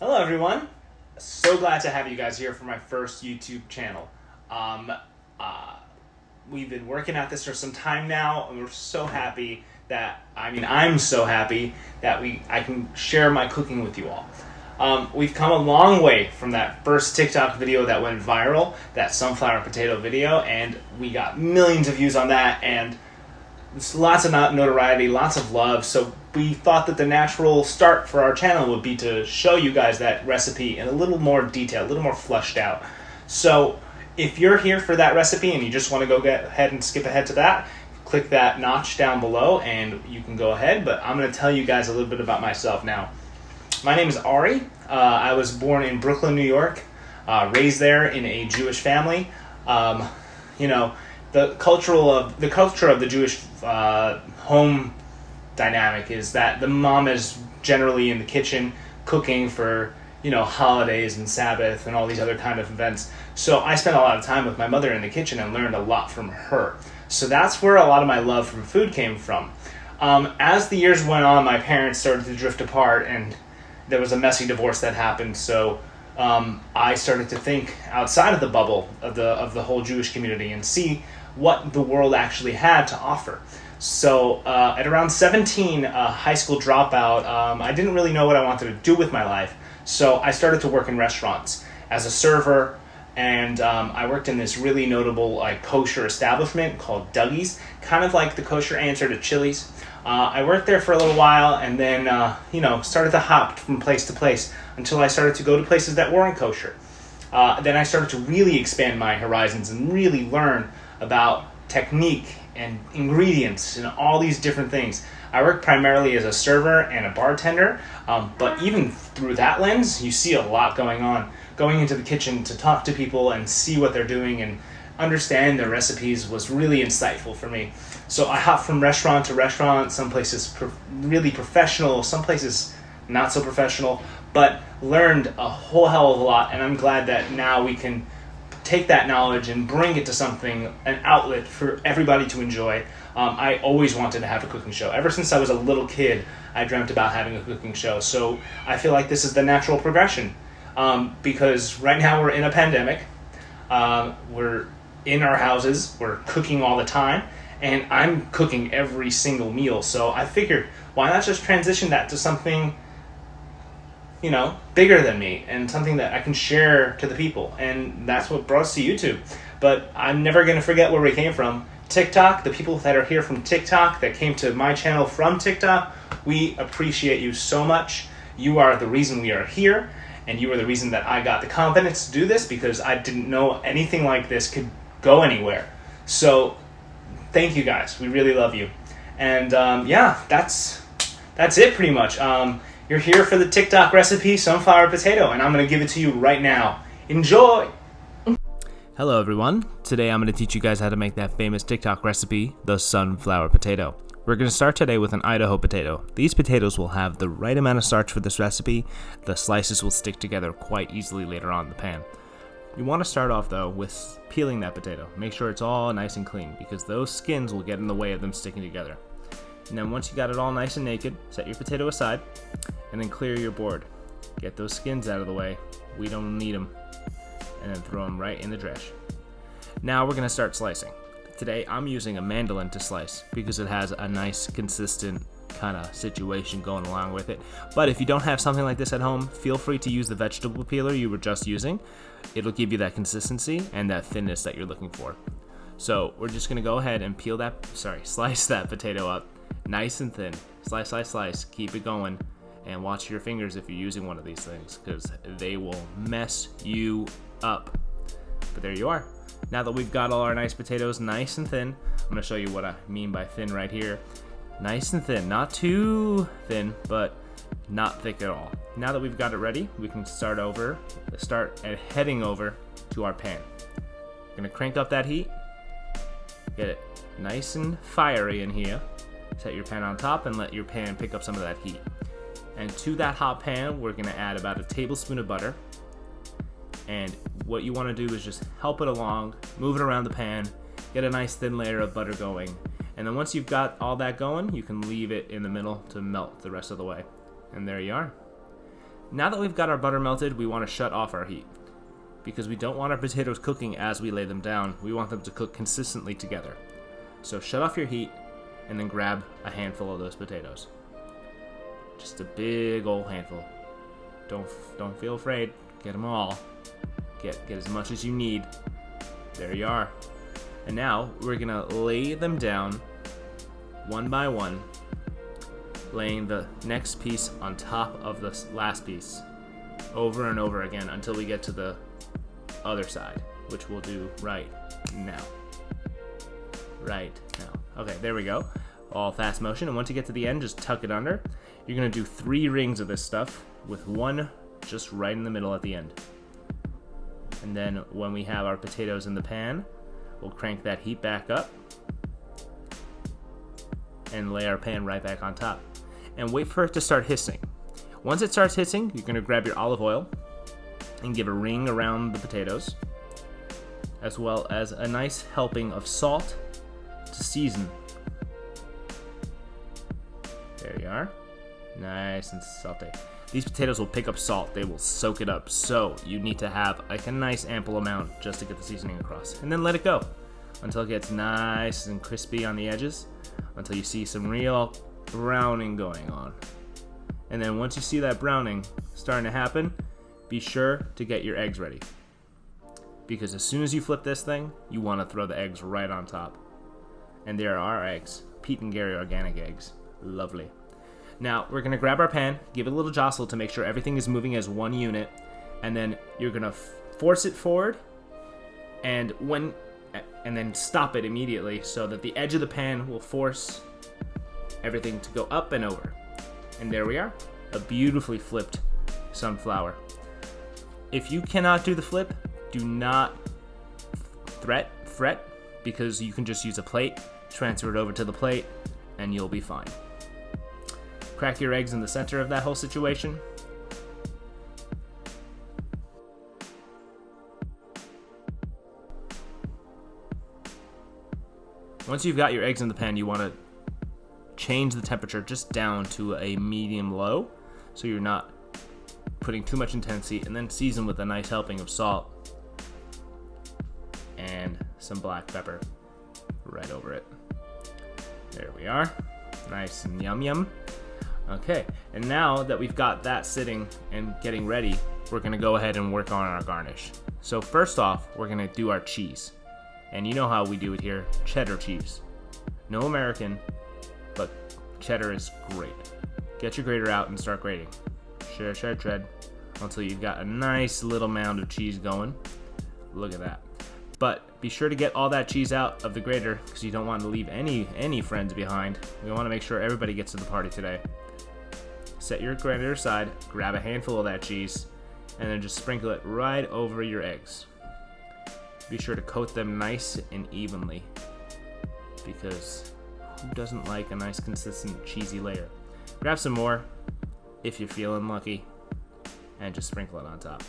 Hello everyone. So glad to have you guys here for my first YouTube channel. We've been working at this for some time now, and we're so happy that, I'm so happy that I can share my cooking with you all. We've come a long way from that first TikTok video that went viral, that sunflower potato video, and we got millions of views on that, and lots of notoriety, lots of love. So we thought that the natural start for our channel would be to show you guys that recipe in a little more detail, a little more fleshed out. So if you're here for that recipe and you just want to go get ahead and skip ahead to that, click that notch down below and you can go ahead. But I'm going to tell you guys a little bit about myself now. My name is Ari. I was born in Brooklyn, New York, raised there in a Jewish family. The culture of the Jewish home dynamic is that the mom is generally in the kitchen cooking for holidays and Sabbath and all these other kind of events. So I spent a lot of time with my mother in the kitchen and learned a lot from her. So that's where a lot of my love for food came from. As the years went on, my parents started to drift apart, and there was a messy divorce that happened. So I started to think outside of the bubble of the whole Jewish community and see what the world actually had to offer. So at around 17, high school dropout, I didn't really know what I wanted to do with my life. So I started to work in restaurants as a server, and I worked in this really notable kosher establishment called Dougie's, kind of like the kosher answer to Chili's. I worked there for a little while, and then started to hop from place to place until I started to go to places that weren't kosher. Then I started to really expand my horizons and really learn about technique and ingredients and all these different things. I work primarily as a server and a bartender, but even through that lens, you see a lot going on. Going into the kitchen to talk to people and see what they're doing and understand their recipes was really insightful for me. So I hopped from restaurant to restaurant, some places really professional, some places not so professional, but learned a whole hell of a lot, and I'm glad that now we can take that knowledge and bring it to something, an outlet for everybody to enjoy. I always wanted to have a cooking show. Ever since I was a little kid, I dreamt about having a cooking show. So I feel like this is the natural progression, because right now we're in a pandemic. We're in our houses, we're cooking all the time, and I'm cooking every single meal. So I figured, why not just transition that to something bigger than me and something that I can share to the people. And that's what brought us to YouTube. But I'm never going to forget where we came from. TikTok, the people that are here from TikTok, that came to my channel from TikTok, we appreciate you so much. You are the reason we are here, and you are the reason that I got the confidence to do this, because I didn't know anything like this could go anywhere. So thank you guys. We really love you. And that's it pretty much. You're here for the TikTok recipe, sunflower potato, and I'm going to give it to you right now. Enjoy! Hello everyone. Today I'm going to teach you guys how to make that famous TikTok recipe, the sunflower potato. We're going to start today with an Idaho potato. These potatoes will have the right amount of starch for this recipe. The slices will stick together quite easily later on in the pan. You want to start off though with peeling that potato. Make sure it's all nice and clean, because those skins will get in the way of them sticking together. And then once you got it all nice and naked, set your potato aside and then clear your board. Get those skins out of the way. We don't need them. And then throw them right in the trash. Now we're going to start slicing. Today I'm using a mandolin to slice because it has a nice consistent kind of situation going along with it. But if you don't have something like this at home, feel free to use the vegetable peeler you were just using. It'll give you that consistency and that thinness that you're looking for. So we're just going to go ahead and slice that potato up nice and thin. Slice, slice, slice. Keep it going. And watch your fingers if you're using one of these things, because they will mess you up. But there you are. Now that we've got all our nice potatoes nice and thin, I'm going to show you what I mean by thin right here. Nice and thin. Not too thin, but not thick at all. Now that we've got it ready, we can start heading over to our pan. We're going to crank up that heat. Get it nice and fiery in here. Set your pan on top and let your pan pick up some of that heat. And to that hot pan, we're going to add about a tablespoon of butter. And what you want to do is just help it along, move it around the pan, get a nice thin layer of butter going. And then once you've got all that going, you can leave it in the middle to melt the rest of the way. And there you are. Now that we've got our butter melted, we want to shut off our heat because we don't want our potatoes cooking as we lay them down. We want them to cook consistently together. So shut off your heat and then grab a handful of those potatoes. Just a big old handful. Don't feel afraid. Get them all. Get as much as you need. There you are. And now we're gonna lay them down one by one, laying the next piece on top of the last piece over and over again until we get to the other side, which we'll do right now. Right now. Okay, there we go. All fast motion. And once you get to the end, just tuck it under. You're gonna do 3 rings of this stuff with one just right in the middle at the end. And then when we have our potatoes in the pan, we'll crank that heat back up and lay our pan right back on top. And wait for it to start hissing. Once it starts hissing, you're gonna grab your olive oil and give a ring around the potatoes, as well as a nice helping of salt to season. There you are. Nice and salty. These potatoes will pick up salt. They will soak it up. So you need to have like a nice ample amount just to get the seasoning across. And then let it go until it gets nice and crispy on the edges, until you see some real browning going on. And then once you see that browning starting to happen, be sure to get your eggs ready. Because as soon as you flip this thing, you want to throw the eggs right on top. And there are our eggs. Pete and Gary organic eggs. Lovely. Now we're gonna grab our pan, give it a little jostle to make sure everything is moving as one unit, and then you're gonna force it forward, and then stop it immediately so that the edge of the pan will force everything to go up and over. And there we are, a beautifully flipped sunflower. If you cannot do the flip, do not fret, because you can just use a plate, transfer it over to the plate, and you'll be fine. Crack your eggs in the center of that whole situation. Once you've got your eggs in the pan, you want to change the temperature just down to a medium-low, so you're not putting too much intensity, and then season with a nice helping of salt and some black pepper right over it. There we are. Nice and yum. Okay, and now that we've got that sitting and getting ready, we're gonna go ahead and work on our garnish. So first off, we're gonna do our cheese. And you know how we do it here, cheddar cheese. No American, but cheddar is great. Get your grater out and start grating. Shred, until you've got a nice little mound of cheese going. Look at that. But be sure to get all that cheese out of the grater because you don't want to leave any friends behind. We want to make sure everybody gets to the party today. Set your grater aside, grab a handful of that cheese, and then just sprinkle it right over your eggs. Be sure to coat them nice and evenly because who doesn't like a nice consistent cheesy layer? Grab some more if you're feeling lucky and just sprinkle it on top.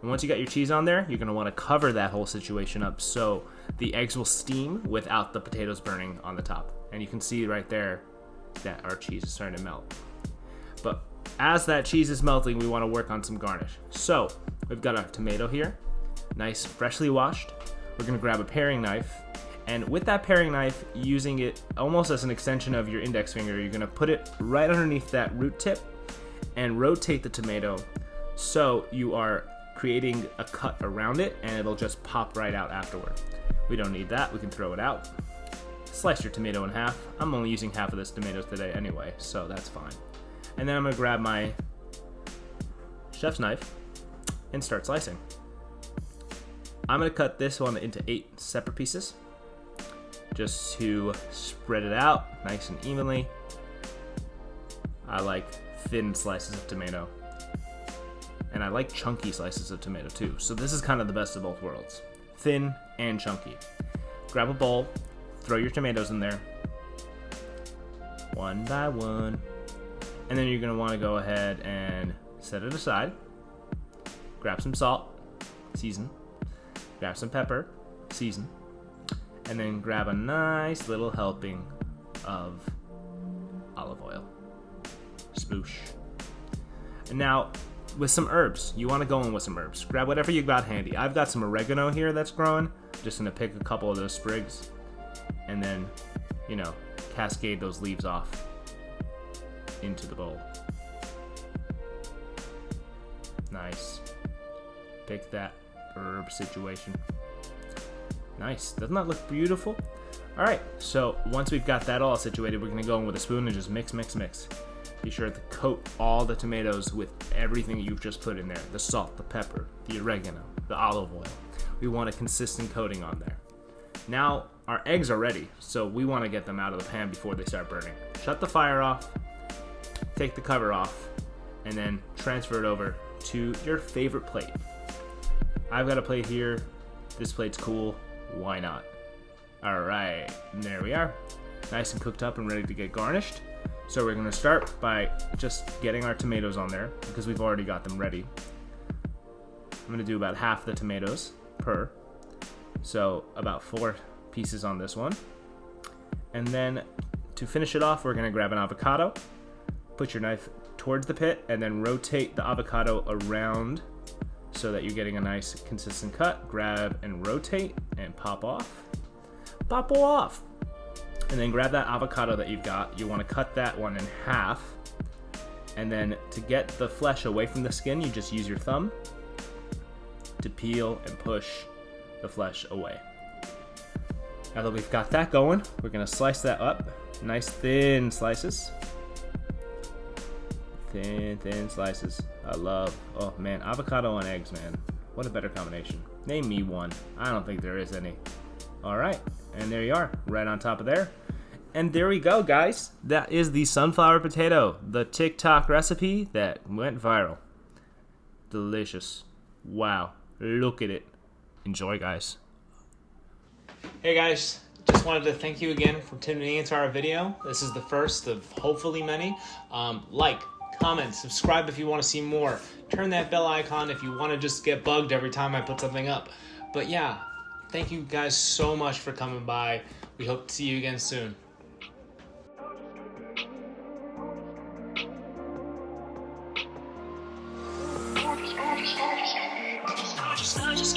And once you got your cheese on there, you're going to want to cover that whole situation up so the eggs will steam without the potatoes burning on the top. And you can see right there that our cheese is starting to melt. But as that cheese is melting, we want to work on some garnish. So we've got our tomato here, nice freshly washed. We're going to grab a paring knife, and with that paring knife, using it almost as an extension of your index finger, you're going to put it right underneath that root tip and rotate the tomato so you are creating a cut around it, and it'll just pop right out afterward. We don't need that, we can throw it out. Slice your tomato in half. I'm only using half of this tomato today anyway, so that's fine. And then I'm gonna grab my chef's knife and start slicing. I'm gonna cut this one into 8 separate pieces just to spread it out nice and evenly. I like thin slices of tomato. And I like chunky slices of tomato too. So this is kind of the best of both worlds. Thin and chunky. Grab a bowl, throw your tomatoes in there, one by one. And then you're gonna wanna go ahead and set it aside. Grab some salt, season. Grab some pepper, season. And then grab a nice little helping of olive oil. Sploosh. And now, with some herbs. You want to go in with some herbs. Grab whatever you got handy. I've got some oregano here that's growing. Just gonna pick a couple of those sprigs and then, you know, cascade those leaves off into the bowl. Nice. Pick that herb situation. Nice. Doesn't that look beautiful? All right, so once we've got that all situated, we're gonna go in with a spoon and just mix, mix, mix. Be sure to coat all the tomatoes with everything you've just put in there. The salt, the pepper, the oregano, the olive oil. We want a consistent coating on there. Now, our eggs are ready, so we wanna get them out of the pan before they start burning. Shut the fire off, take the cover off, and then transfer it over to your favorite plate. I've got a plate here. This plate's cool. Why not? All right, and there we are. Nice and cooked up and ready to get garnished. So we're gonna start by just getting our tomatoes on there because we've already got them ready. I'm gonna do about half the tomatoes per. So about 4 pieces on this one. And then to finish it off, we're gonna grab an avocado, put your knife towards the pit, and then rotate the avocado around so that you're getting a nice consistent cut. Grab and rotate and pop off. Pop off! And then grab that avocado that you've got. You want to cut that one in half. And then to get the flesh away from the skin, you just use your thumb to peel and push the flesh away. Now that we've got that going, we're going to slice that up. Nice thin slices. Thin slices. I love, oh man, avocado and eggs, man. What a better combination. Name me one. I don't think there is any. All right, and there you are, right on top of there. And there we go, guys. That is the sunflower potato, the TikTok recipe that went viral. Delicious. Wow, look at it. Enjoy, guys. Hey guys, just wanted to thank you again for tuning into our video. This is the first of hopefully many. Like, comment, subscribe if you want to see more. Turn that bell icon if you want to just get bugged every time I put something up. But yeah, thank you guys so much for coming by. We hope to see you again soon. Just